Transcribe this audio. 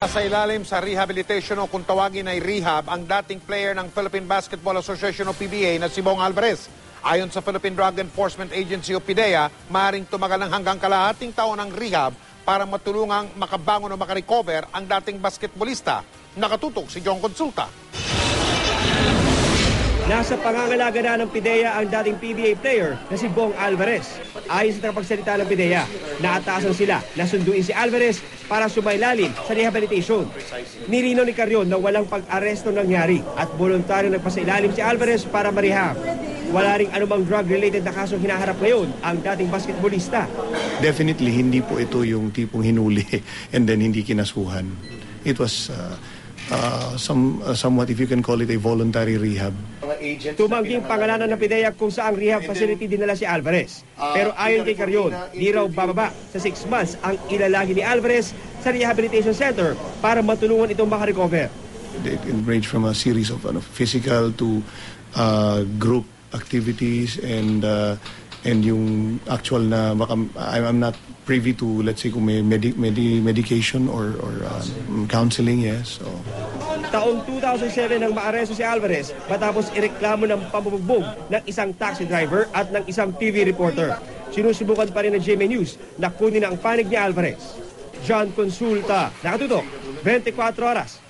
Sa ilalim sa rehabilitation o kung tawagin ay rehab ang dating player ng Philippine Basketball Association o PBA na si Bong Alvarez. Ayon sa Philippine Drug Enforcement Agency o PDEA, maaaring tumagal ng hanggang kalahating taon ang rehab para matulungang makabangon o makarecover ang dating basketballista. Nakatutok si John Consulta. Nasa pangangalaga na ng PDEA ang dating PBA player na si Bong Alvarez. Ayon sa tagapagsalita ng PDEA, naatasan sila na sunduin si Alvarez para sumailalim sa rehabilitation. Nilinaw ni Carrion na walang pag-aresto nangyari at voluntaryo nagpasailalim si Alvarez para marehab. Wala ring anumang drug-related na kasong hinaharap ngayon ang dating basketballista. Definitely, hindi po ito yung tipong hinuli and then hindi kinasuhan. It was somewhat, if you can call it, a voluntary rehab. Tumangging pangalanan ng PDEA kung saang rehab facility dinala si Alvarez. Pero ayon kay Carrion, di raw bababa sa 6 months ang ilalagi ni Alvarez sa rehabilitation center para matulungan itong makarecover. It ranged from a series of physical to group activities and yung actual na I'm not privy to, let's say, kung may medication or counseling, yes. So. Taong 2007 nang maaresto si Alvarez matapos ireklamo ng pambubugbog ng isang taxi driver at ng isang TV reporter. Sinusubukan pa rin ng GMA News na kunin ang panig ni Alvarez. John Consulta, nakatutok, 24 oras.